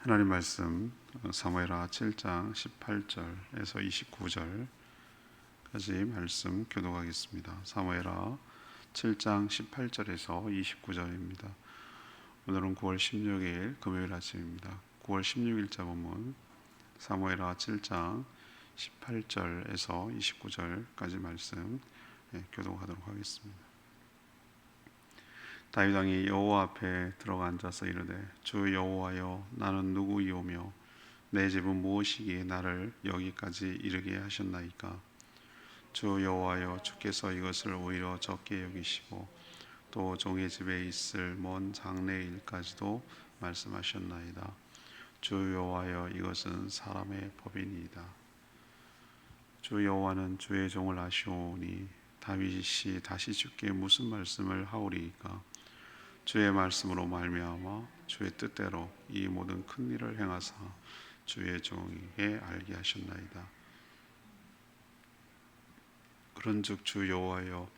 하나님 말씀 사무엘하 7장 18절에서 29절까지 말씀 교독하겠습니다. 사무엘하 7장 18절에서 29절입니다. 오늘은 9월 16일 금요일 아침입니다. 9월 16일자 본문 사무엘하 7장 18절에서 29절까지 말씀 교독하도록 하겠습니다. 다윗 왕이 여호와 앞에 들어가 앉아서 이르되 주 여호와여 나는 누구이오며 내 집은 무엇이기에 나를 여기까지 이르게 하셨나이까. 주 여호와여 주께서 이것을 오히려 적게 여기시고 또 종의 집에 있을 먼 장래 일까지도 말씀하셨나이다. 주 여호와여 이것은 사람의 법이니이다. 주 여호와는 주의 종을 아시오니 다윗이 다시 주께 무슨 말씀을 하오리이까. 주의 말씀으로 말미암아 주의 뜻대로 이 모든 큰 일을 행하사 주의 종에게 알게 하셨나이다. 그런즉 주 여호와여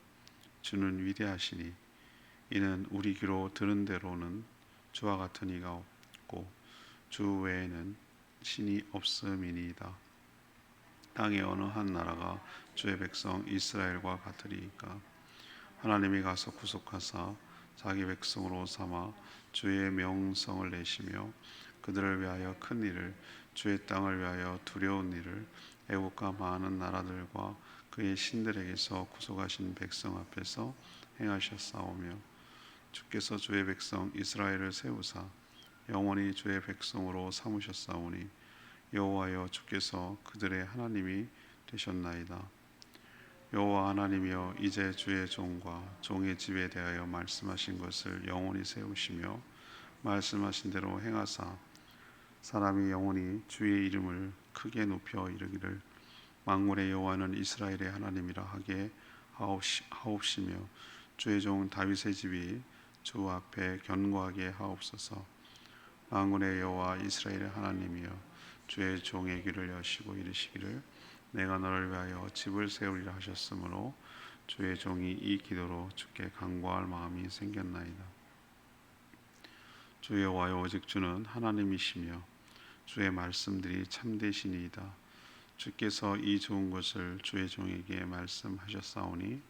주는 위대하시니 이는 우리 귀로 들은 대로는 주와 같은 이가 없고 주 외에는 신이 없음이니이다. 땅의 어느 한 나라가 주의 백성 이스라엘과 같으리이까. 하나님이 가서 구속하사 자기 백성으로 삼아 주의 명성을 내시며 그들을 위하여 큰 일을 주의 땅을 위하여 두려운 일을 애국과 많은 나라들과 그의 신들에게서 구속하신 백성 앞에서 행하셨사오며 주께서 주의 백성 이스라엘을 세우사 영원히 주의 백성으로 삼으셨사오니 여호와여 주께서 그들의 하나님이 되셨나이다. 여호와 하나님이여 이제 주의 종과 종의 집에 대하여 말씀하신 것을 영원히 세우시며 말씀하신 대로 행하사 사람이 영원히 주의 이름을 크게 높여 이르기를 만군의 여호와는 이스라엘의 하나님이라 하게 하옵시며 주의 종 다윗의 집이 주 앞에 견고하게 하옵소서. 만군의 여호와 이스라엘의 하나님이여 주의 종의 귀를 여시고 이르시기를 내가 너를 위하여 집을 세우리라 하셨으므로 주의 종이 이 기도로 주께 간구할 마음이 생겼나이다. 주 여호와여 오직 주는 하나님이시며 주의 말씀들이 참되시니이다. 주께서 이 좋은 것을 주의 종에게 말씀하셨사오니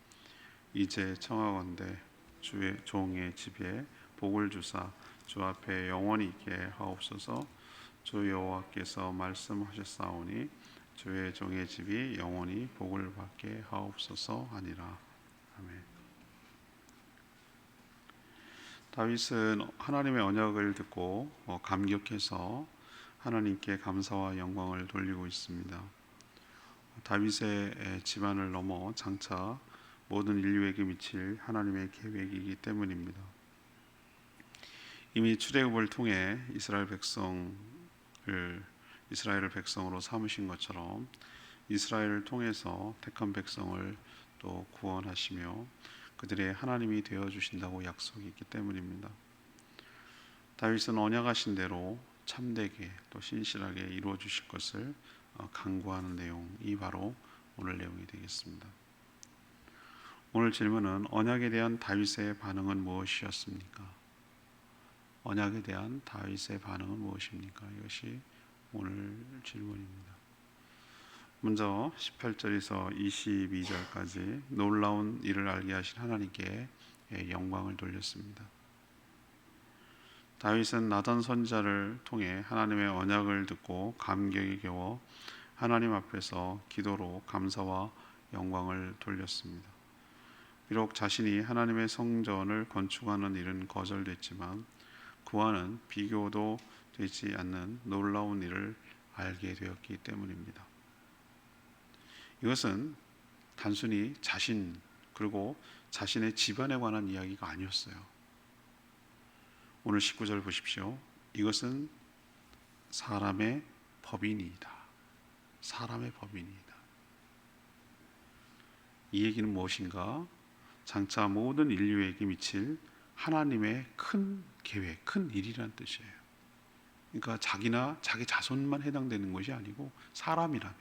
이제 청하건대 주의 종의 집에 복을 주사 주 앞에 영원히 있게 하옵소서. 주 여호와께서 말씀하셨사오니 주의 종의 집이 영원히 복을 받게 하옵소서 하니라. 아멘. 다윗은 하나님의 언약을 듣고 감격해서 하나님께 감사와 영광을 돌리고 있습니다. 다윗의 집안을 넘어 장차 모든 인류에게 미칠 하나님의 계획이기 때문입니다. 이미 출애굽을 통해 이스라엘을 백성으로 삼으신 것처럼 이스라엘을 통해서 택한 백성을 또 구원하시며 그들의 하나님이 되어 주신다고 약속이 있기 때문입니다. 다윗은 언약하신 대로 참되게 또 신실하게 이루어 주실 것을 간구하는 내용이 바로 오늘 내용이 되겠습니다. 오늘 질문은 언약에 대한 다윗의 반응은 무엇이었습니까? 언약에 대한 다윗의 반응은 무엇입니까? 이것이 오늘 질문입니다. 먼저 18절에서 22절까지 놀라운 일을 알게 하신 하나님께 영광을 돌렸습니다. 다윗은 나단 선지자를 통해 하나님의 언약을 듣고 감격에 겨워 하나님 앞에서 기도로 감사와 영광을 돌렸습니다. 비록 자신이 하나님의 성전을 건축하는 일은 거절됐지만 그와는 비교도 되지 않는 놀라운 일을 알게 되었기 때문입니다. 이것은 단순히 자신 그리고 자신의 집안에 관한 이야기가 아니었어요. 오늘 19절 보십시오. 이것은 사람의 법이니이다. 사람의 법이니이다. 이 얘기는 무엇인가? 장차 모든 인류에게 미칠 하나님의 큰 계획, 큰 일이라는 뜻이에요. 그러니까 자기나 자기 자손만 해당되는 것이 아니고 사람이라면,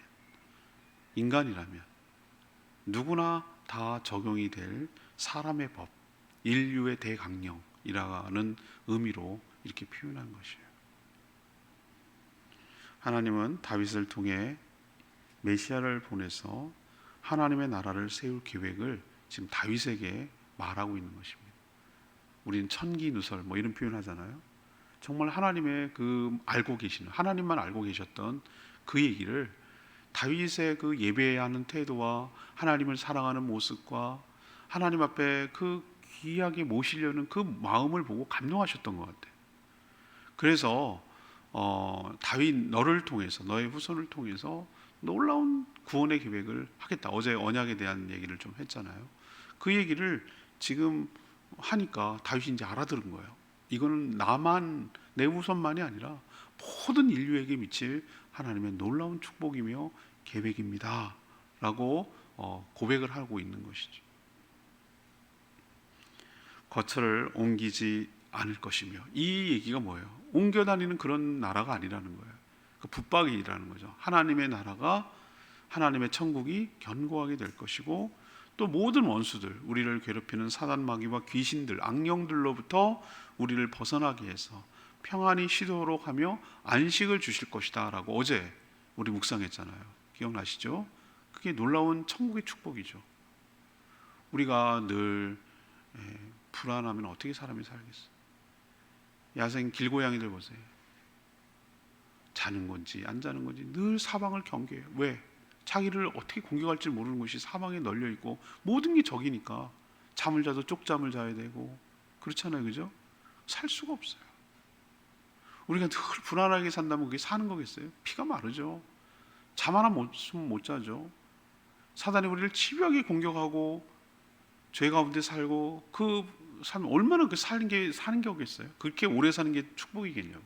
인간이라면 누구나 다 적용이 될 사람의 법, 인류의 대강령이라는 의미로 이렇게 표현한 것이에요. 하나님은 다윗을 통해 메시아를 보내서 하나님의 나라를 세울 계획을 지금 다윗에게 말하고 있는 것입니다. 우리는 천기누설 뭐 이런 표현 하잖아요. 정말 하나님의 그 알고 계시는, 하나님만 알고 계셨던 그 얘기를 다윗의 그 예배하는 태도와 하나님을 사랑하는 모습과 하나님 앞에 그 귀하게 모시려는 그 마음을 보고 감동하셨던 것 같아요. 그래서 다윗 너를 통해서, 너의 후손을 통해서 놀라운 구원의 계획을 하겠다. 어제 언약에 대한 얘기를 좀 했잖아요. 그 얘기를 지금 하니까 다윗이 이제 알아들은 거예요. 이거는 나만, 내 후손만이 아니라 모든 인류에게 미칠 하나님의 놀라운 축복이며 계획입니다 라고 고백을 하고 있는 것이죠. 거처를 옮기지 않을 것이며, 이 얘기가 뭐예요? 옮겨 다니는 그런 나라가 아니라는 거예요. 그 붙박이라는 거죠. 하나님의 나라가, 하나님의 천국이 견고하게 될 것이고, 또 모든 원수들, 우리를 괴롭히는 사단 마귀와 귀신들, 악령들로부터 우리를 벗어나게 해서 평안히 쉬도록 하며 안식을 주실 것이다 라고 어제 우리 묵상했잖아요. 기억나시죠? 그게 놀라운 천국의 축복이죠. 우리가 늘 불안하면 어떻게 사람이 살겠어요? 야생 길고양이들 보세요. 자는 건지 안 자는 건지 늘 사방을 경계해요. 왜? 자기를 어떻게 공격할지 모르는 것이 사방에 널려 있고 모든 게 적이니까 잠을 자도 쪽잠을 자야 되고 그렇잖아요. 그죠? 살 수가 없어요. 우리가 늘 불안하게 산다면 그게 사는 거겠어요? 피가 마르죠. 잠 하나 못 자죠. 사단이 우리를 집요하게 공격하고 죄 가운데 살고 그 삶 얼마나 그 사는 게 오겠어요? 그렇게 오래 사는 게 축복이겠냐고.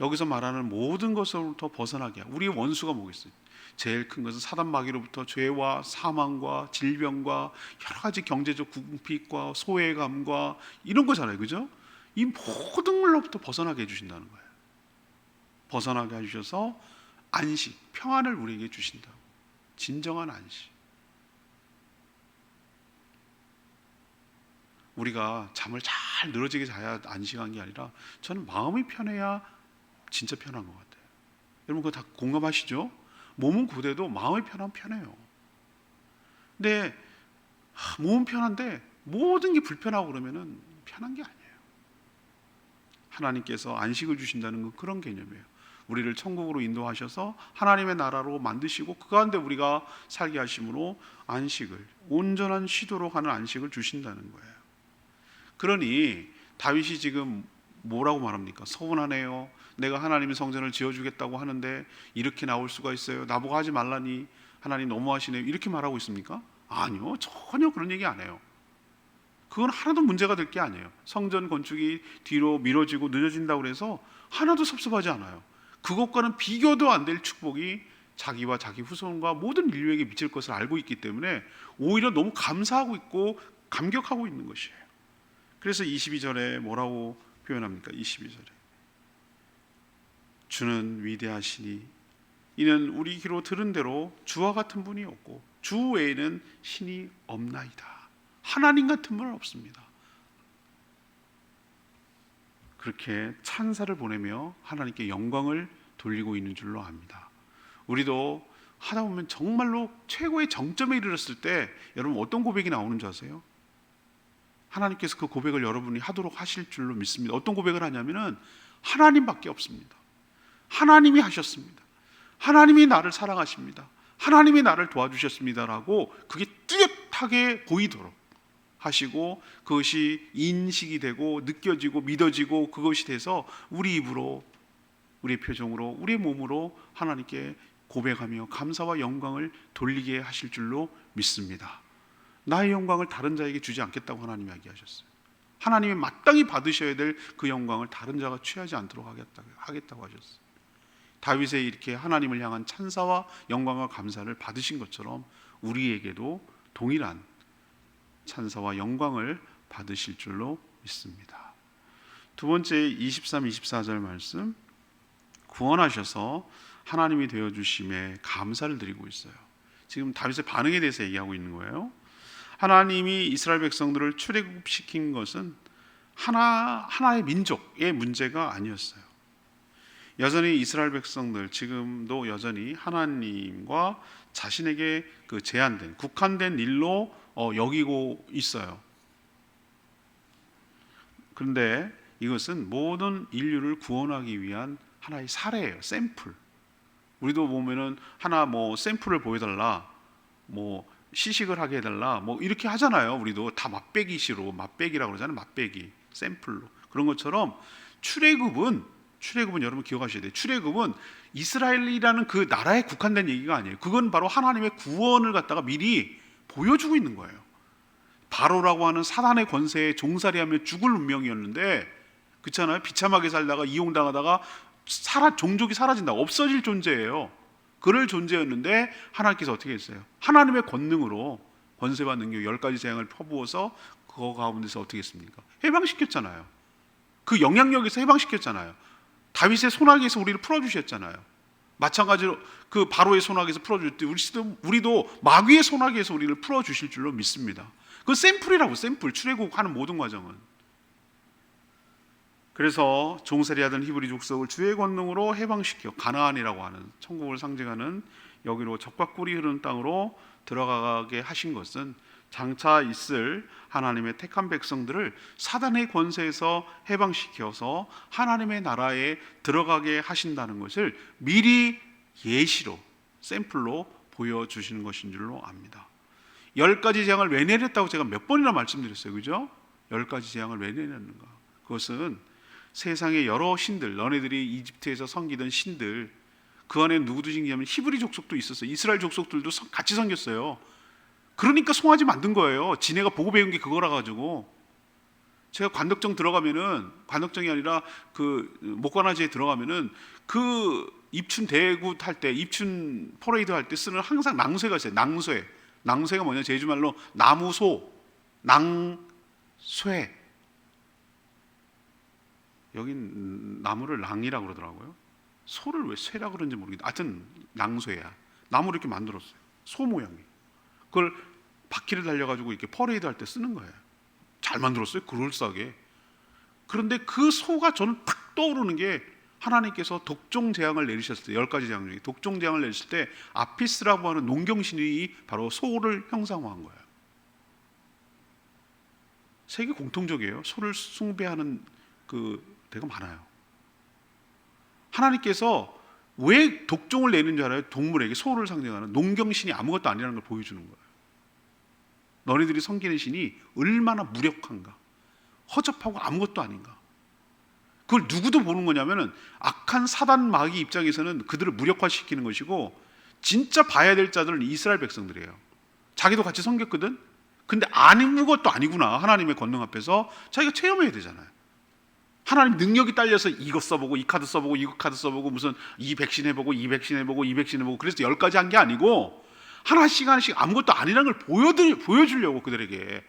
여기서 말하는 모든 것으로부터 벗어나게 하고, 우리의 원수가 뭐겠어요? 제일 큰 것은 사단 마귀로부터 죄와 사망과 질병과 여러 가지 경제적 궁핍과 소외감과 이런 거잖아요. 그죠? 이 모든 걸로부터 벗어나게 해주신다는 거예요. 벗어나게 해주셔서 안식, 평안을 우리에게 주신다고. 진정한 안식. 우리가 잠을 잘 늘어지게 자야 안식한 게 아니라 저는 마음이 편해야 진짜 편한 것 같아요. 여러분 그거 다 공감하시죠? 몸은 고돼도 마음이 편하면 편해요. 근데 몸은 편한데 모든 게 불편하고 그러면은 편한 게 아니에요. 하나님께서 안식을 주신다는 건 그런 개념이에요. 우리를 천국으로 인도하셔서 하나님의 나라로 만드시고 그 가운데 우리가 살게 하심으로 안식을, 온전한 쉬도록 하는 안식을 주신다는 거예요. 그러니 다윗이 지금 뭐라고 말합니까? 서운하네요. 내가 하나님의 성전을 지어주겠다고 하는데 이렇게 나올 수가 있어요. 나보고 하지 말라니 하나님 너무하시네요. 이렇게 말하고 있습니까? 아니요, 전혀 그런 얘기 안 해요. 그건 하나도 문제가 될 게 아니에요. 성전 건축이 뒤로 미뤄지고 늦어진다고 해서 하나도 섭섭하지 않아요. 그것과는 비교도 안 될 축복이 자기와 자기 후손과 모든 인류에게 미칠 것을 알고 있기 때문에 오히려 너무 감사하고 있고 감격하고 있는 것이에요. 그래서 22절에 뭐라고 표현합니까? 22절에 주는 위대하시니 이는 우리 귀로 들은 대로 주와 같은 분이 없고 주 외에는 신이 없나이다. 하나님 같은 분은 없습니다. 그렇게 찬사를 보내며 하나님께 영광을 돌리고 있는 줄로 압니다. 우리도 하다 보면 정말로 최고의 정점에 이르렀을 때 여러분 어떤 고백이 나오는 줄 아세요? 하나님께서 그 고백을 여러분이 하도록 하실 줄로 믿습니다. 어떤 고백을 하냐면은 하나님밖에 없습니다. 하나님이 하셨습니다. 하나님이 나를 사랑하십니다. 하나님이 나를 도와주셨습니다라고 그게 뚜렷하게 보이도록 하시고 그것이 인식이 되고 느껴지고 믿어지고 그것이 돼서 우리 입으로, 우리의 표정으로, 우리의 몸으로 하나님께 고백하며 감사와 영광을 돌리게 하실 줄로 믿습니다. 나의 영광을 다른 자에게 주지 않겠다고 하나님이 이야기하셨어요. 하나님이 마땅히 받으셔야 될 그 영광을 다른 자가 취하지 않도록 하겠다고 하셨어요. 다윗의 이렇게 하나님을 향한 찬사와 영광과 감사를 받으신 것처럼 우리에게도 동일한 찬사와 영광을 받으실 줄로 믿습니다. 두 번째 23, 24절 말씀, 구원하셔서 하나님이 되어주심에 감사를 드리고 있어요. 지금 다윗의 반응에 대해서 얘기하고 있는 거예요. 하나님이 이스라엘 백성들을 출애굽시킨 것은 하나의 민족의 문제가 아니었어요. 여전히 이스라엘 백성들 지금도 여전히 하나님과 자신에게 그 제한된 국한된 일로 여기고 있어요. 그런데 이것은 모든 인류를 구원하기 위한 하나의 사례예요. 샘플. 우리도 보면은 하나 샘플을 보여달라, 시식을 하게 해달라, 이렇게 하잖아요. 우리도 다 맛배기시로 맛배기라고 그러잖아요. 맛배기 샘플로. 그런 것처럼 출애굽은 여러분 기억하셔야 돼요. 출애굽은 이스라엘이라는 그 나라에 국한된 얘기가 아니에요. 그건 바로 하나님의 구원을 갖다가 미리 보여주고 있는 거예요. 바로라고 하는 사단의 권세에 종살이하며 죽을 운명이었는데, 그렇잖아요. 비참하게 살다가 이용당하다가 종족이 사라진다, 없어질 존재예요. 그럴 존재였는데 하나님께서 어떻게 했어요? 하나님의 권능으로 권세와 능력 10가지 재앙을 펴부어서 그거 가운데서 어떻게 했습니까? 해방시켰잖아요. 그 영향력에서 해방시켰잖아요. 다윗의 손아귀에서 우리를 풀어주셨잖아요. 마찬가지로 그 바로의 손아귀에서 풀어줄 때 우리도 마귀의 손아귀에서 우리를 풀어주실 줄로 믿습니다. 그 샘플이라고, 샘플. 출애굽하는 모든 과정은. 그래서 종살이하던 히브리 족속을 주의 권능으로 해방시켜 가나안이라고 하는 천국을 상징하는 여기로 젖과 꿀이 흐르는 땅으로 들어가게 하신 것은 장차 있을 하나님의 택한 백성들을 사단의 권세에서 해방시켜서 하나님의 나라에 들어가게 하신다는 것을 미리 예시로, 샘플로 보여주시는 것인 줄로 압니다. 10가지 재앙을 왜 내렸다고 제가 몇 번이나 말씀드렸어요. 그죠? 10가지 재앙을 왜 내렸는가? 그것은 세상의 여러 신들, 너네들이 이집트에서 섬기던 신들, 그 안에 누구도 있냐면 히브리 족속도 있었어요. 이스라엘 족속들도 같이 섬겼어요. 그러니까 송아지 만든 거예요. 지네가 보고 배운 게 그거라 가지고. 제가 관덕정 들어가면은, 관덕정이 아니라 그 목관화지에 들어가면은 그 입춘 대구 탈 때, 입춘 퍼레이드 할 때 쓰는 항상 낭쇠가 있어요. 낭쇠. 낭쇠가 뭐냐? 제주말로 나무소, 낭쇠. 여긴 나무를 낭이라고 그러더라고요. 소를 왜 쇠라고 그러는지 모르겠는데 하여튼 낭쇠야. 나무를 이렇게 만들었어요. 소 모양이. 그걸 바퀴를 달려가지고 이렇게 퍼레이드 할 때 쓰는 거예요. 잘 만들었어요. 그럴싸하게. 그런데 그 소가 저는 딱 떠오르는 게, 하나님께서 독종 재앙을 내리셨을 때, 10가지 재앙 중에 독종 재앙을 내리실 때 아피스라고 하는 농경신이 바로 소를 형상화한 거예요. 세계 공통적이에요. 소를 숭배하는 그 데가 많아요. 하나님께서 왜 독종을 내는 줄 알아요? 동물에게, 소를 상징하는 농경신이 아무것도 아니라는 걸 보여주는 거예요. 너희들이 섬기는 신이 얼마나 무력한가, 허접하고 아무것도 아닌가. 그걸 누구도 보는 거냐면은 악한 사단 마귀 입장에서는 그들을 무력화시키는 것이고, 진짜 봐야 될 자들은 이스라엘 백성들이에요. 자기도 같이 섬겼거든. 근데 아무것도 아니구나. 하나님의 권능 앞에서 자기가 체험해야 되잖아요. 하나님 능력이 딸려서 이거 써보고 이 카드 써보고 이거 카드 써보고 무슨 이 백신 해보고 이 백신 해보고 이 백신 해보고 그래서 10가지 한 게 아니고 하나씩 아무것도 아니라는 걸 보여주려고 그들에게.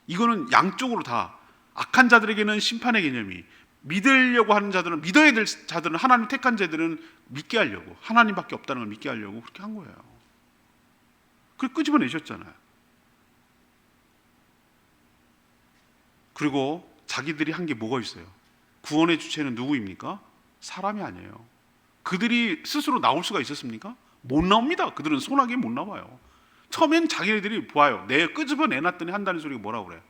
이거는 양쪽으로 다, 악한 자들에게는 심판의 개념이, 믿으려고 하는 자들은, 믿어야 될 자들은, 하나님 택한 자들은 믿게 하려고, 하나님밖에 없다는 걸 믿게 하려고 그렇게 한 거예요. 그걸 끄집어내셨잖아요. 그리고 자기들이 한 게 뭐가 있어요? 구원의 주체는 누구입니까? 사람이 아니에요. 그들이 스스로 나올 수가 있었습니까? 못 나옵니다. 그들은 소나기에 못 나와요. 처음엔 자기네들이 봐요. 내가 끄집어내놨더니 한다는 소리가 뭐라고 그래요?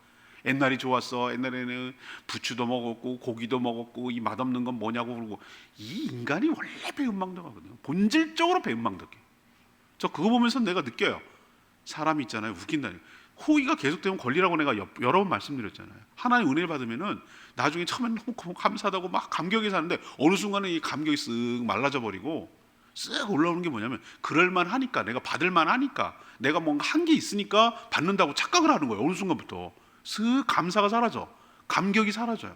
옛날이 좋았어. 옛날에는 부추도 먹었고 고기도 먹었고 이 맛없는 건 뭐냐고 그러고. 이 인간이 원래 배은망덕하거든요. 본질적으로 배은망덕해. 저 그거 보면서 내가 느껴요. 사람이 있잖아요. 웃긴다니까. 호의가 계속되면 권리라고 내가 여러 번 말씀드렸잖아요. 하나님 은혜를 받으면은 나중에 처음엔 너무 감사하다고 막 감격이 사는데 어느 순간에 이 감격이 쓱 말라져 버리고 쓱 올라오는 게 뭐냐면, 그럴만 하니까, 내가 받을만 하니까, 내가 뭔가 한 게 있으니까 받는다고 착각을 하는 거예요. 어느 순간부터 쓱 감사가 사라져, 감격이 사라져요.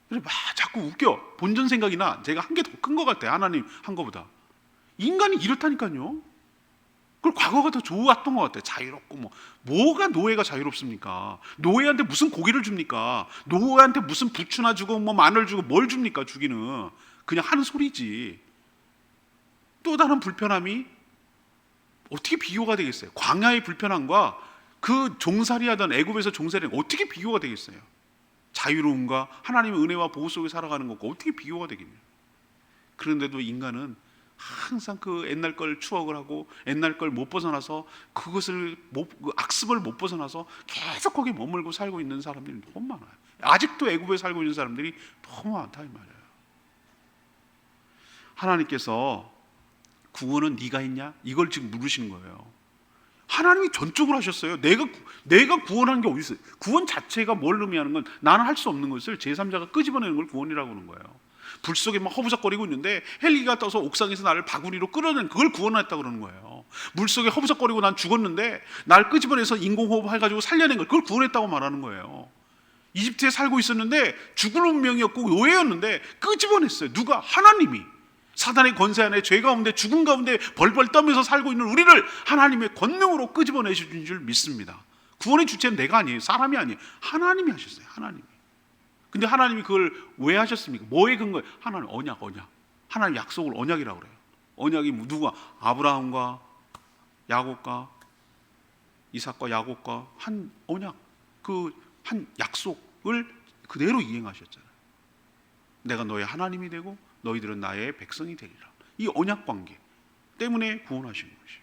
그래서 막 자꾸 웃겨. 본전 생각이나 제가 한 게 더 큰 것 같아. 하나님 한 거보다. 인간이 이렇다니까요. 그걸 과거가 더 좋았던 것 같아요. 자유롭고 뭐가 노예가 자유롭습니까? 노예한테 무슨 고기를 줍니까? 노예한테 무슨 부추나 주고 마늘 주고 뭘 줍니까? 주기는 그냥 하는 소리지. 또 다른 불편함이 어떻게 비교가 되겠어요? 광야의 불편함과 그 종살이하던 애굽에서 종살이는 어떻게 비교가 되겠어요? 자유로움과 하나님의 은혜와 보호 속에 살아가는 것과 어떻게 비교가 되겠냐? 그런데도 인간은 항상 그 옛날 걸 추억을 하고 옛날 걸 못 벗어나서 그 악습을 못 벗어나서 계속 거기에 머물고 살고 있는 사람들이 너무 많아요. 아직도 애굽에 살고 있는 사람들이 너무 많다 이 말이에요. 하나님께서 구원은 네가 했냐? 이걸 지금 물으시는 거예요. 하나님이 전적으로 하셨어요. 내가 구원한 게 어디 있어요? 구원 자체가 뭘 의미하는 건 나는 할 수 없는 것을 제3자가 끄집어내는 걸 구원이라고 하는 거예요. 불 속에 막 허부적거리고 있는데 헬기가 떠서 옥상에서 나를 바구니로 끌어낸 그걸 구원했다고 그러는 거예요. 물 속에 허부적거리고 난 죽었는데 날 끄집어내서 인공호흡 해가지고 살려낸 걸 그걸 구원했다고 말하는 거예요. 이집트에 살고 있었는데 죽을 운명이었고 노예였는데 끄집어냈어요. 누가? 하나님이. 사단의 권세 안에 죄 가운데 죽음 가운데 벌벌 떠면서 살고 있는 우리를 하나님의 권능으로 끄집어내신 줄 믿습니다. 구원의 주체는 내가 아니에요. 사람이 아니에요. 하나님이 하셨어요. 하나님이. 근데 하나님이 그걸 왜 하셨습니까? 뭐에 근거에? 하나님 언약. 하나님 약속을 언약이라고 그래요. 언약이 누가? 아브라함과 야곱과 이삭과 야곱과 한 언약, 그 한 약속을 그대로 이행하셨잖아요. 내가 너의 하나님이 되고 너희들은 나의 백성이 되리라. 이 언약 관계 때문에 구원하신 것이에요.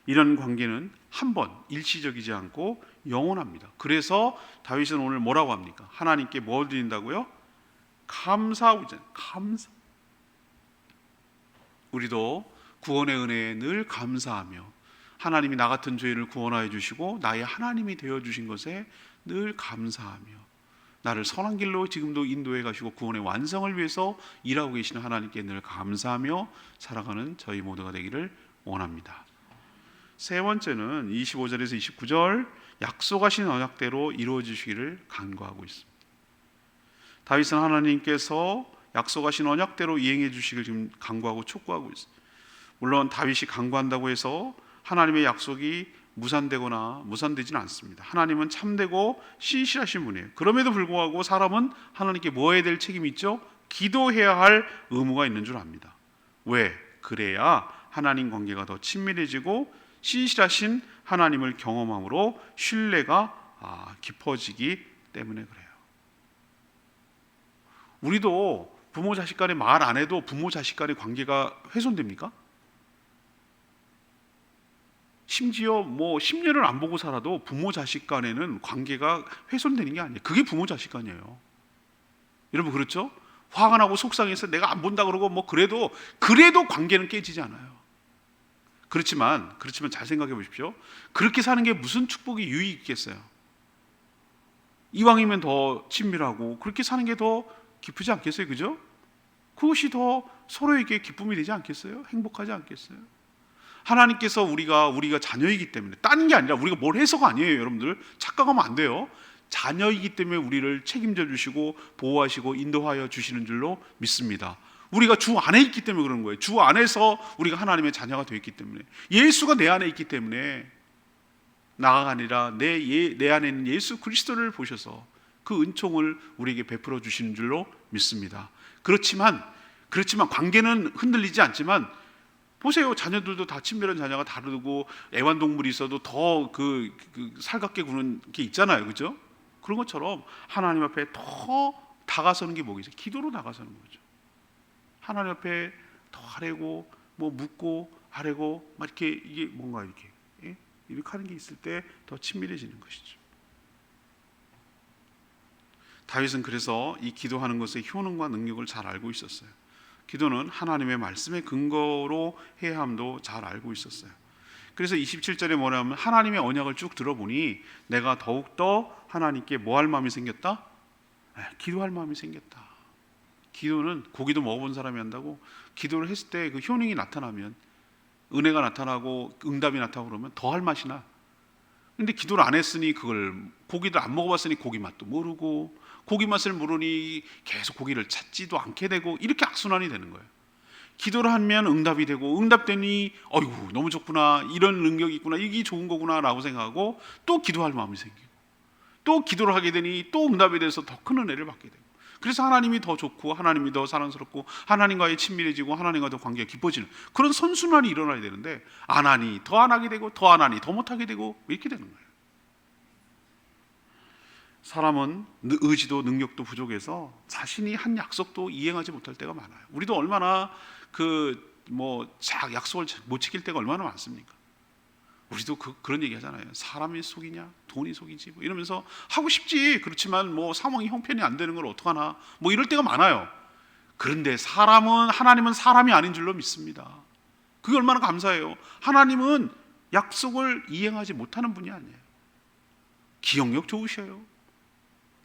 이런 관계는 한 번 일시적이지 않고 영원합니다. 그래서 다윗은 오늘 뭐라고 합니까? 하나님께 뭘 드린다고요? 감사. 우리도 구원의 은혜에 늘 감사하며 하나님이 나 같은 죄인을 구원하여 주시고 나의 하나님이 되어 주신 것에 늘 감사하며 나를 선한 길로 지금도 인도해 가시고 구원의 완성을 위해서 일하고 계시는 하나님께 늘 감사하며 살아가는 저희 모두가 되기를 원합니다. 세 번째는 25절에서 29절 약속하신 언약대로 이루어지시기를 간구하고 있습니다. 다윗은 하나님께서 약속하신 언약대로 이행해 주시길 지금 간구하고 촉구하고 있습니다. 물론 다윗이 간구한다고 해서 하나님의 약속이 무산되지는 않습니다. 하나님은 참되고 신실하신 분이에요. 그럼에도 불구하고 사람은 하나님께 뭐 해야 될 책임이 있죠? 기도해야 할 의무가 있는 줄 압니다. 왜? 그래야 하나님 관계가 더 친밀해지고 신실하신 하나님을 경험함으로 신뢰가 깊어지기 때문에 그래요. 우리도 부모 자식 간에 말 안 해도 부모 자식 간의 관계가 훼손됩니까? 심지어 10년을 안 보고 살아도 부모 자식 간에는 관계가 훼손되는 게 아니에요. 그게 부모 자식 간이에요. 여러분 그렇죠? 화가 나고 속상해서 내가 안 본다 그러고 그래도 관계는 깨지지 않아요. 그렇지만 잘 생각해 보십시오. 그렇게 사는 게 무슨 축복이 유익이 있겠어요? 이왕이면 더 친밀하고 그렇게 사는 게 더 기쁘지 않겠어요? 그죠? 그것이 더 서로에게 기쁨이 되지 않겠어요? 행복하지 않겠어요? 하나님께서 우리가 자녀이기 때문에, 다른 게 아니라 우리가 뭘 해서가 아니에요. 여러분들 착각하면 안 돼요. 자녀이기 때문에 우리를 책임져 주시고 보호하시고 인도하여 주시는 줄로 믿습니다. 우리가 주 안에 있기 때문에 그런 거예요. 주 안에서 우리가 하나님의 자녀가 되어 있기 때문에, 예수가 내 안에 있기 때문에, 나가 아니라 내 안에 있는 예수 그리스도를 보셔서 그 은총을 우리에게 베풀어 주시는 줄로 믿습니다. 그렇지만 관계는 흔들리지 않지만, 보세요. 자녀들도 다 친밀한 자녀가 다르고 애완동물이 있어도 더 살갑게 구는 게 있잖아요. 그죠? 그런 것처럼 하나님 앞에 더 다가서는 게 뭐겠어요? 기도로 다가서는 거죠. 하나님 앞에 더 아뢰고 묻고 아뢰고 이렇게 이게 뭔가 이렇게 하는 게 있을 때 더 친밀해지는 것이죠. 다윗은 그래서 이 기도하는 것의 효능과 능력을 잘 알고 있었어요. 기도는 하나님의 말씀의 근거로 해야 함도 잘 알고 있었어요. 그래서 27절에 뭐냐면 하나님의 언약을 쭉 들어보니 내가 더욱더 하나님께 뭐 할 마음이 생겼다? 기도할 마음이 생겼다. 기도는 고기도 먹어본 사람이 한다고, 기도를 했을 때 그 효능이 나타나면, 은혜가 나타나고 응답이 나타나고 그러면 더 할 맛이 나. 근데 기도를 안 했으니, 그걸 고기를 안 먹어봤으니 고기 맛도 모르고, 고기 맛을 모르니 계속 고기를 찾지도 않게 되고, 이렇게 악순환이 되는 거예요. 기도를 하면 응답이 되고, 응답되니 어이구 너무 좋구나, 이런 능력이 있구나, 이게 좋은 거구나 라고 생각하고, 또 기도할 마음이 생기고, 또 기도를 하게 되니 또 응답에 대해서 더 큰 은혜를 받게 되고, 그래서 하나님이 더 좋고 하나님이 더 사랑스럽고 하나님과의 친밀해지고 하나님과 더 관계가 깊어지는 그런 선순환이 일어나야 되는데, 안 하니 더 안 하게 되고, 더 안 하니 더 못하게 되고, 이렇게 되는 거예요. 사람은 의지도 능력도 부족해서 자신이 한 약속도 이행하지 못할 때가 많아요. 우리도 얼마나 약속을 못 지킬 때가 얼마나 많습니까? 우리도 그런 얘기 하잖아요. 사람이 속이냐 돈이 속이지 뭐 이러면서 하고 싶지. 그렇지만 상황이 형편이 안 되는 걸 어떡하나 이럴 때가 많아요. 그런데 하나님은 사람이 아닌 줄로 믿습니다. 그게 얼마나 감사해요. 하나님은 약속을 이행하지 못하는 분이 아니에요. 기억력 좋으셔요.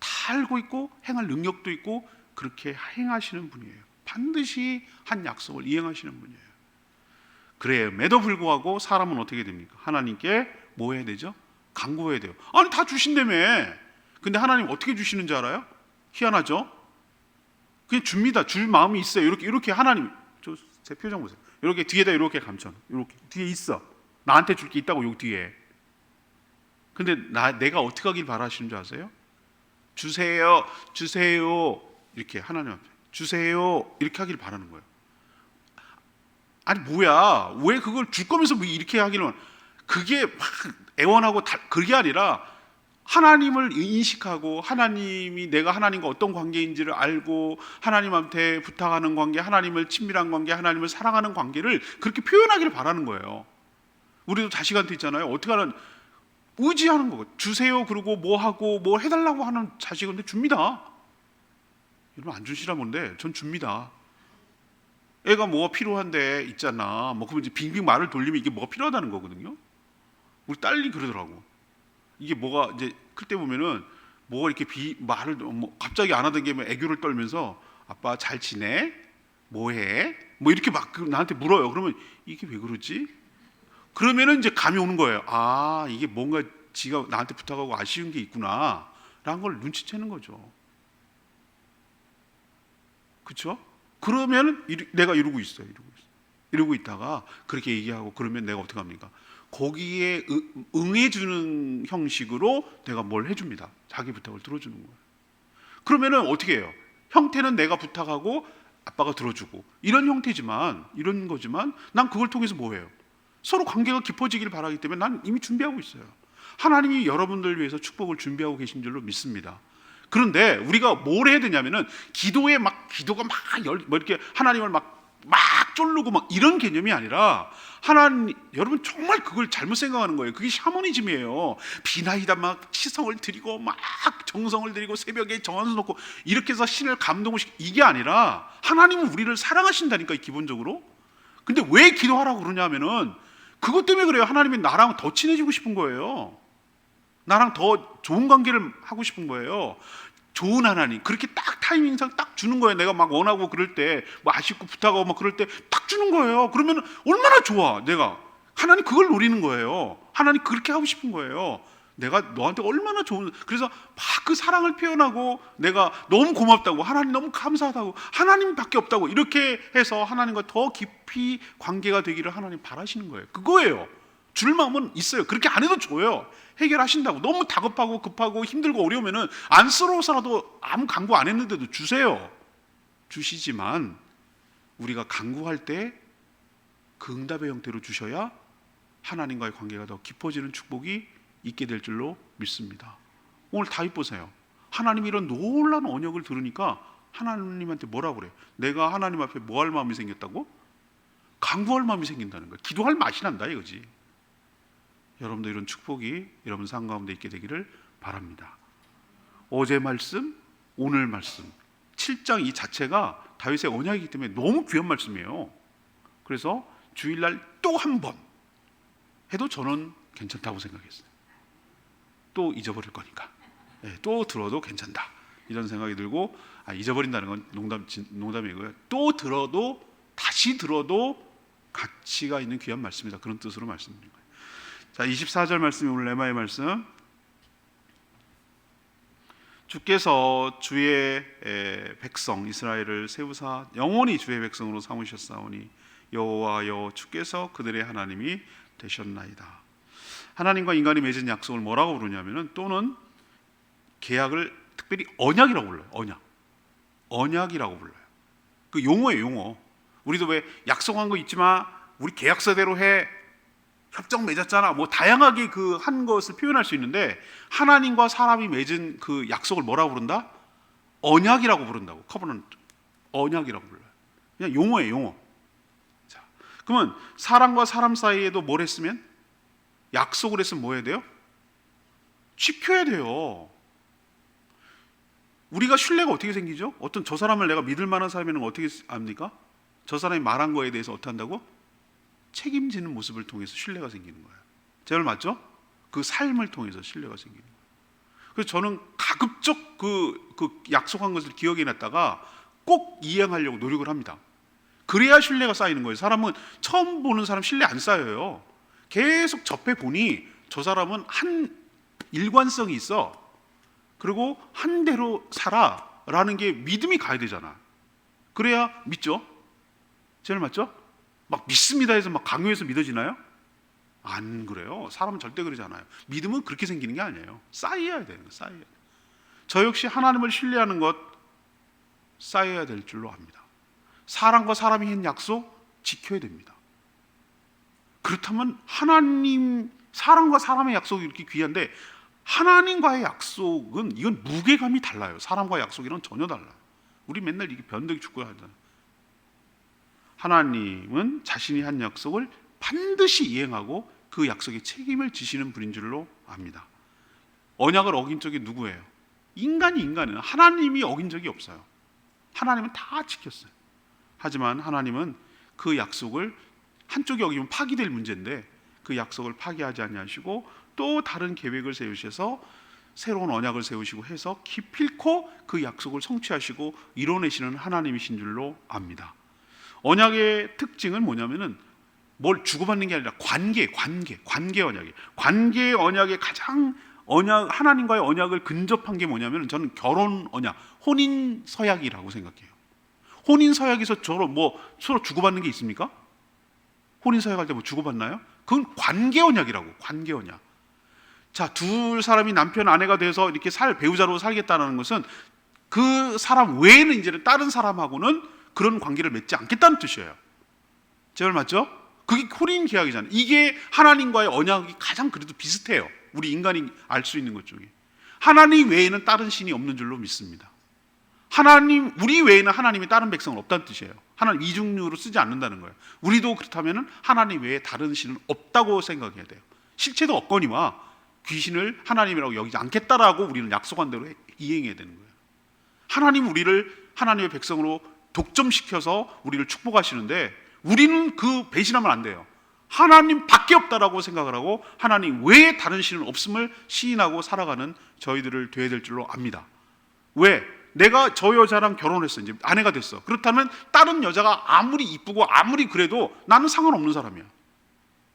다 알고 있고 행할 능력도 있고 그렇게 행하시는 분이에요. 반드시 한 약속을 이행하시는 분이에요. 그래요.에도 불구하고 사람은 어떻게 됩니까? 하나님께 뭐 해야 되죠? 간구해야 돼요. 아니 다 주신다며. 근데 하나님 어떻게 주시는 줄 알아요? 희한하죠? 그냥 줍니다. 줄 마음이 있어요. 이렇게 하나님, 제 표정 보세요. 이렇게 뒤에다 이렇게 감춰. 이렇게 뒤에 있어. 나한테 줄 게 있다고 여기 뒤에. 근데 내가 어떻게 하길 바라시는 줄 아세요? 주세요, 주세요. 이렇게 하나님 앞에 주세요. 이렇게 하길 바라는 거예요. 아니 뭐야? 왜 그걸 줄 거면서 이렇게 하기는? 그게 막 애원하고 그게 아니라 하나님을 인식하고 하나님이 내가 하나님과 어떤 관계인지를 알고 하나님한테 부탁하는 관계, 하나님을 친밀한 관계, 하나님을 사랑하는 관계를 그렇게 표현하기를 바라는 거예요. 우리도 자식한테 있잖아요. 어떻게 하는 의지하는 거고 주세요. 그러고 뭐 하고 뭐 해달라고 하는 자식한테 줍니다. 여러분 안 주시라 뭔데? 전 줍니다. 애가 뭐가 필요한데 있잖아. 그러면 이제 빙빙 말을 돌리면 이게 뭐가 필요하다는 거거든요. 우리 딸이 그러더라고. 이게 뭐가 이제 클 때 보면은 뭐가 이렇게 말을 갑자기 안 하던 게 애교를 떨면서 아빠 잘 지내? 뭐해? 이렇게 막 나한테 물어요. 그러면 이게 왜 그러지? 그러면은 이제 감이 오는 거예요. 아, 이게 뭔가 지가 나한테 부탁하고 아쉬운 게 있구나 라는 걸 눈치채는 거죠. 그렇죠? 그러면 내가 이러고 있어요. 이러고 있다가 그렇게 얘기하고 그러면 내가 어떻게 합니까? 거기에 응해주는 형식으로 내가 뭘 해줍니다. 자기 부탁을 들어주는 거예요. 그러면은 어떻게 해요? 형태는 내가 부탁하고 아빠가 들어주고 이런 형태지만 이런 거지만 난 그걸 통해서 뭐 해요? 서로 관계가 깊어지기를 바라기 때문에 난 이미 준비하고 있어요. 하나님이 여러분들 위해서 축복을 준비하고 계신 줄로 믿습니다. 그런데 우리가 뭘 해야 되냐면은 기도가 이렇게 하나님을 막 쫄르고 이런 개념이 아니라 여러분 정말 그걸 잘못 생각하는 거예요. 그게 샤머니즘이에요. 비나이다 막 치성을 드리고 막 정성을 드리고 새벽에 정한수 놓고 이렇게 해서 신을 감동시키고 이게 아니라 하나님은 우리를 사랑하신다니까 기본적으로. 근데 왜 기도하라고 그러냐면은 그것 때문에 그래요. 하나님이 나랑 더 친해지고 싶은 거예요. 나랑 더 좋은 관계를 하고 싶은 거예요. 좋은 하나님, 그렇게 딱 타이밍상 딱 주는 거예요. 내가 막 원하고 그럴 때, 아쉽고 부탁하고 그럴 때 딱 주는 거예요. 그러면 얼마나 좋아. 내가 하나님 그걸 노리는 거예요. 하나님 그렇게 하고 싶은 거예요. 내가 너한테 얼마나 좋은, 그래서 막 그 사랑을 표현하고 내가 너무 고맙다고, 하나님 너무 감사하다고, 하나님밖에 없다고 이렇게 해서 하나님과 더 깊이 관계가 되기를 하나님 바라시는 거예요. 그거예요. 줄 마음은 있어요. 그렇게 안 해도 줘요. 해결하신다고. 너무 다급하고 급하고 힘들고 어려우면은 안쓰러워서라도 아무 간구 안 했는데도 주세요. 주시지만 우리가 간구할 때 그 응답의 형태로 주셔야 하나님과의 관계가 더 깊어지는 축복이 있게 될 줄로 믿습니다. 오늘 다윗 보세요. 하나님이 이런 놀라운 언약을 들으니까 하나님한테 뭐라고 그래요? 내가 하나님 앞에 뭐 할 마음이 생겼다고? 간구할 마음이 생긴다는 거예요. 기도할 맛이 난다 이거지. 여러분도 이런 축복이 여러분 삶 가운데 있게 되기를 바랍니다. 어제 말씀, 오늘 말씀 7장 이 자체가 다윗의 언약이기 때문에 너무 귀한 말씀이에요. 그래서 주일날 또 한 번 해도 저는 괜찮다고 생각했어요. 또 잊어버릴 거니까 또 들어도 괜찮다 이런 생각이 들고, 잊어버린다는 건 농담이고요. 또 들어도 다시 들어도 가치가 있는 귀한 말씀이다, 그런 뜻으로 말씀드린 거예요. 자, 24절 말씀이 오늘 레마의 말씀. 주께서 주의 백성 이스라엘을 세우사 영원히 주의 백성으로 삼으셨사오니 여호와여 주께서 그들의 하나님이 되셨나이다. 하나님과 인간이 맺은 약속을 뭐라고 부르냐면은, 또는 계약을 특별히 언약이라고 불러요. 언약이라고 불러요. 그 용어예요, 용어. 우리도 왜 약속한 거 잊지 마, 우리 계약서대로 해, 협정 맺었잖아. 뭐 다양하게 그 한 것을 표현할 수 있는데 하나님과 사람이 맺은 그 약속을 뭐라고 부른다? 언약이라고 부른다고. 커버넌트. 언약이라고 불러요. 그냥 용어예요, 용어. 자, 그러면 사람과 사람 사이에도 뭘 했으면? 약속을 했으면 뭐 해야 돼요? 지켜야 돼요. 우리가 신뢰가 어떻게 생기죠? 어떤 저 사람을 내가 믿을 만한 사람이면 어떻게 압니까? 저 사람이 말한 거에 대해서 어떻게 한다고? 책임지는 모습을 통해서 신뢰가 생기는 거예요. 제 말 맞죠? 그 삶을 통해서 신뢰가 생기는 거예요. 그래서 저는 가급적 그 약속한 것을 기억해 놨다가 꼭 이행하려고 노력을 합니다. 그래야 신뢰가 쌓이는 거예요. 사람은 처음 보는 사람 신뢰 안 쌓여요. 계속 접해 보니 저 사람은 한 일관성이 있어. 그리고 한 대로 살아라는 게 믿음이 가야 되잖아. 그래야 믿죠? 제 말 맞죠? 막 믿습니다 해서 막 강요해서 믿어지나요? 안 그래요. 사람은 절대 그러지 않아요. 믿음은 그렇게 생기는 게 아니에요. 쌓여야 되는 거예요. 쌓여야 돼요. 저 역시 하나님을 신뢰하는 것 쌓여야 될 줄로 압니다. 사람과 사람이 한 약속 지켜야 됩니다. 그렇다면 하나님, 사람과 사람의 약속이 이렇게 귀한데 하나님과의 약속은 이건 무게감이 달라요. 사람과의 약속이랑 전혀 달라요. 우리 맨날 이게 변덕이 축구 하잖아요. 하나님은 자신이 한 약속을 반드시 이행하고 그 약속에 책임을 지시는 분인 줄로 압니다. 언약을 어긴 적이 누구예요? 인간은 하나님이 어긴 적이 없어요. 하나님은 다 지켰어요. 하지만 하나님은 그 약속을 한쪽이 어기면 파기될 문제인데 그 약속을 파기하지 아니하시고 또 다른 계획을 세우셔서 새로운 언약을 세우시고 해서 기필코 그 약속을 성취하시고 이뤄내시는 하나님이신 줄로 압니다. 언약의 특징은 뭐냐면은 뭘 주고받는 게 아니라 관계 언약이에요. 관계 언약의 가장 하나님과의 언약을 근접한 게 뭐냐면 저는 결혼 언약, 혼인 서약이라고 생각해요. 혼인 서약에서 서로 주고받는 게 있습니까? 혼인 서약할 때 뭐 주고받나요? 그건 관계 언약이라고. 관계 언약. 자, 두 사람이 남편 아내가 돼서 이렇게 배우자로 살겠다는 것은 그 사람 외에는 이제는 다른 사람하고는 그런 관계를 맺지 않겠다는 뜻이에요. 제 말 맞죠? 그게 혼인 계약이잖아요. 이게 하나님과의 언약이 가장 그래도 비슷해요. 우리 인간이 알 수 있는 것 중에. 하나님 외에는 다른 신이 없는 줄로 믿습니다. 우리 외에는 하나님의 다른 백성은 없다는 뜻이에요. 하나님 이중류로 쓰지 않는다는 거예요. 우리도 그렇다면 하나님 외에 다른 신은 없다고 생각해야 돼요. 실체도 없거니와 귀신을 하나님이라고 여기지 않겠다라고 우리는 약속한 대로 이행해야 되는 거예요. 우리를 하나님의 백성으로 독점시켜서 우리를 축복하시는데 우리는 그 배신하면 안 돼요. 하나님 밖에 없다라고 생각을 하고 하나님 외에 다른 신은 없음을 시인하고 살아가는 저희들을 돼야 될 줄로 압니다. 왜? 내가 저 여자랑 결혼했어. 이제 아내가 됐어. 그렇다면 다른 여자가 아무리 이쁘고 아무리 그래도 나는 상관없는 사람이야.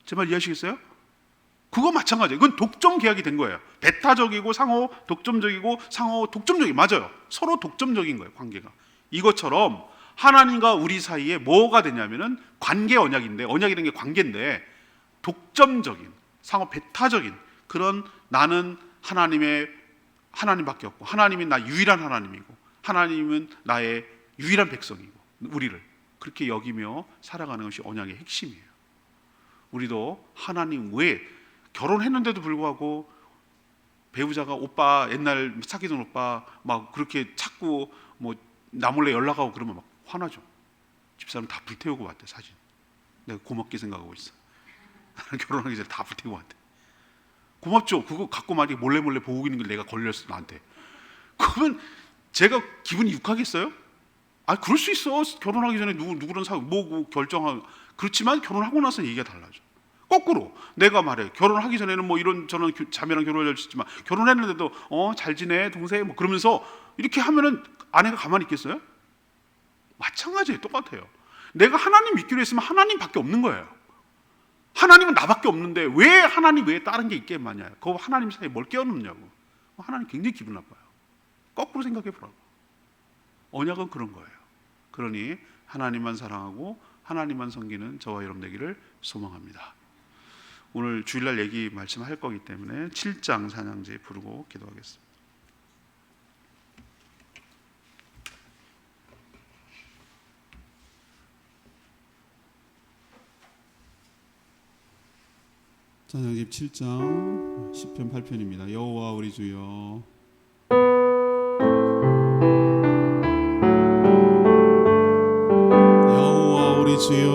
제 말 이해하시겠어요? 그거 마찬가지예요. 그건 독점 계약이 된 거예요. 배타적이고 상호 독점적이고 상호 독점적이 맞아요. 서로 독점적인 거예요. 관계가. 이것처럼 하나님과 우리 사이에 뭐가 되냐면은 관계 언약인데, 언약이라는 게 관계인데 독점적인 상호 배타적인 그런 나는 하나님밖에 없고 하나님이 나 유일한 하나님이고 하나님은 나의 유일한 백성이고 우리를 그렇게 여기며 살아가는 것이 언약의 핵심이에요. 우리도 하나님 외에 결혼했는데도 불구하고 배우자가 오빠 옛날 사귀던 오빠 막 그렇게 찾고 뭐 나 몰래 연락하고 그러면 막 화나죠. 집사람 다 불태우고 왔대. 사진 내가 고맙게 생각하고 있어. 결혼하기 전에 다 불태우고 왔대. 고맙죠. 그거 갖고 만약에 몰래 보고 있는 걸 내가 걸렸어 나한테. 그러면 제가 기분이 육하겠어요? 그럴 수 있어. 결혼하기 전에 누구랑 뭐고 결정하고. 그렇지만 결혼하고 나서 얘기가 달라져. 거꾸로 내가 말해 결혼하기 전에는 뭐 이런 저런 자매랑 결혼할 수 있지만 결혼했는데도 잘 지내 동생 뭐 그러면서 이렇게 하면은 아내가 가만히 있겠어요? 마찬가지예요. 똑같아요. 내가 하나님 믿기로 했으면 하나님밖에 없는 거예요. 하나님은 나밖에 없는데 왜 하나님 외에 다른 게 있게 마냐? 그 하나님 사이에 뭘 끼워넣냐고. 하나님 굉장히 기분 나빠요. 거꾸로 생각해 보라고. 언약은 그런 거예요. 그러니 하나님만 사랑하고 하나님만 섬기는 저와 여러분 되기를 소망합니다. 오늘 주일날 얘기 말씀할 거기 때문에 7장 찬양제 부르고 기도하겠습니다. 찬양집 7장 10편 8편입니다. 여호와 우리 주여, 여호와 우리 주여,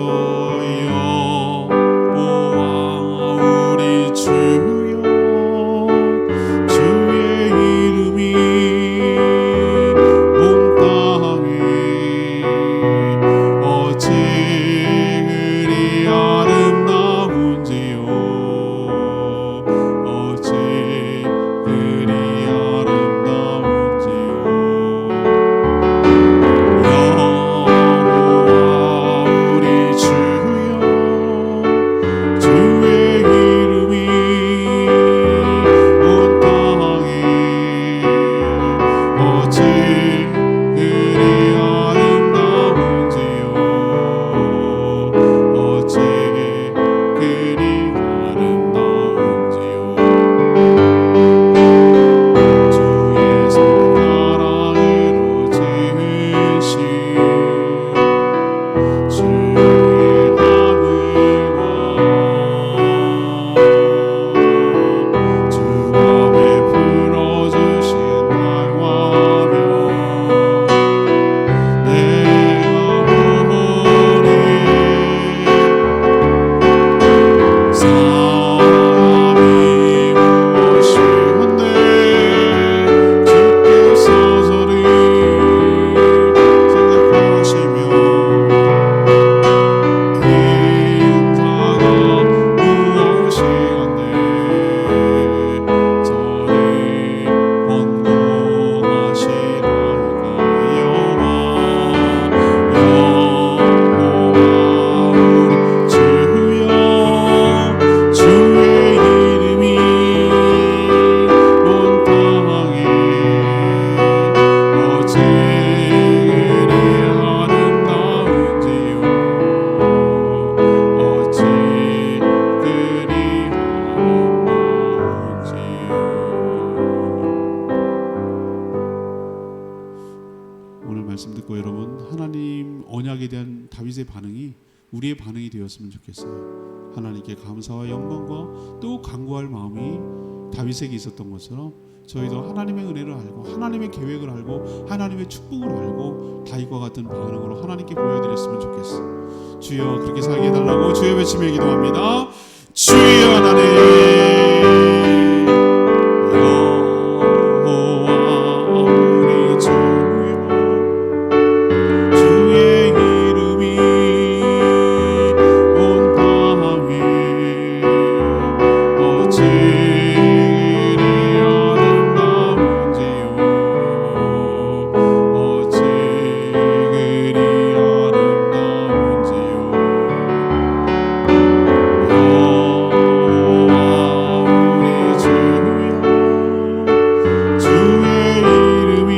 여호와 우리 주여, 주의 이름이 온 땅에 어찌 그리 아름다운지요, 어찌 그리 아름다운지요. 여호와 우리 주여, 주의 이름이 온 땅에 어찌 그리 아름다운지요, 어찌 그리 아름다운지요. 주의 손가락으로 지으신 주의 하늘과 주 앞에 풀어주신 달과 별, 내가 보니 사람이 무엇이었네 주께서서를 생각하시며 인자가 무엇이었네 저를 권고하시나이까. 여호와 우리 주여, 주의 이름이 온 땅에 어찌 그리 아름다운지요, 어찌 그리 아름다운지요. 오늘 말씀 듣고 여러분, 하나님 언약에 대한 다윗의 반응이 우리의 반응이 되었으면 좋겠어요. 하나님께 감사와 영광과 또 간구할 마음이 다윗에게 있었던 것처럼 저희도 하나님의 은혜를 알고 하나님의 계획을 알고 하나님의 축복을 알고 다윗과 같은 반응으로 하나님께 보여드렸으면 좋겠어요. 주여 그렇게 살게 해달라고 주의 외치며 기도합니다. 주여 하나님, 여호와 우리 주여, 주의 이름이 온 땅에 어찌 그리 아름다운지요, 어찌 그리 아름다운지요. 여호와 우리 주여, 주의 이름이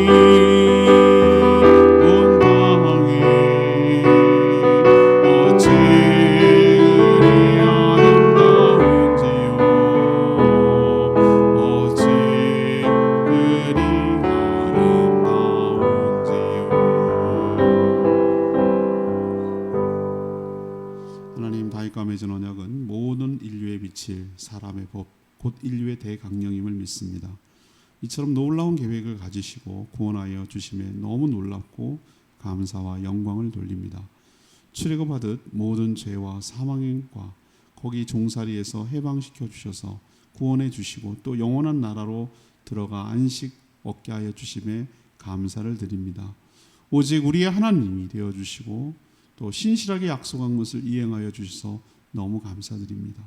온 땅에 어찌 그리 아름다운지요, 어찌 그리 아름다운지요. 하나님, 다윗과 맺은 언약은 모든 인류에 비칠 사람의 법, 곧 인류의 대강령임을 믿습니다. 이처럼 놀라운 계획을 가지시고 구원하여 주심에 너무 놀랍고 감사와 영광을 돌립니다. 출애굽하듯 모든 죄와 사망과 거기 종살이에서 해방시켜 주셔서 구원해 주시고 또 영원한 나라로 들어가 안식 얻게 하여 주심에 감사를 드립니다. 오직 우리의 하나님이 되어 주시고 또 신실하게 약속한 것을 이행하여 주셔서 너무 감사드립니다.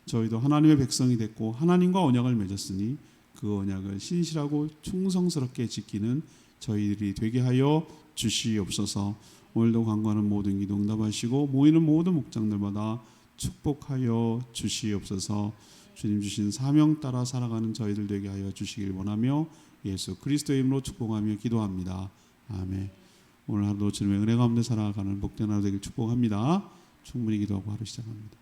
저희도 하나님의 백성이 됐고 하나님과 언약을 맺었으니 그 언약을 신실하고 충성스럽게 지키는 저희들이 되게 하여 주시옵소서. 오늘도 간구하는 모든 기도 응답하시고 모이는 모든 목장들마다 축복하여 주시옵소서. 주님 주신 사명 따라 살아가는 저희들 되게 하여 주시길 원하며 예수 그리스도의 이름으로 축복하며 기도합니다. 아멘. 오늘 하루도 주님의 은혜 가운데 살아가는 복된 하루 되길 축복합니다. 충분히 기도하고 하루 시작합니다.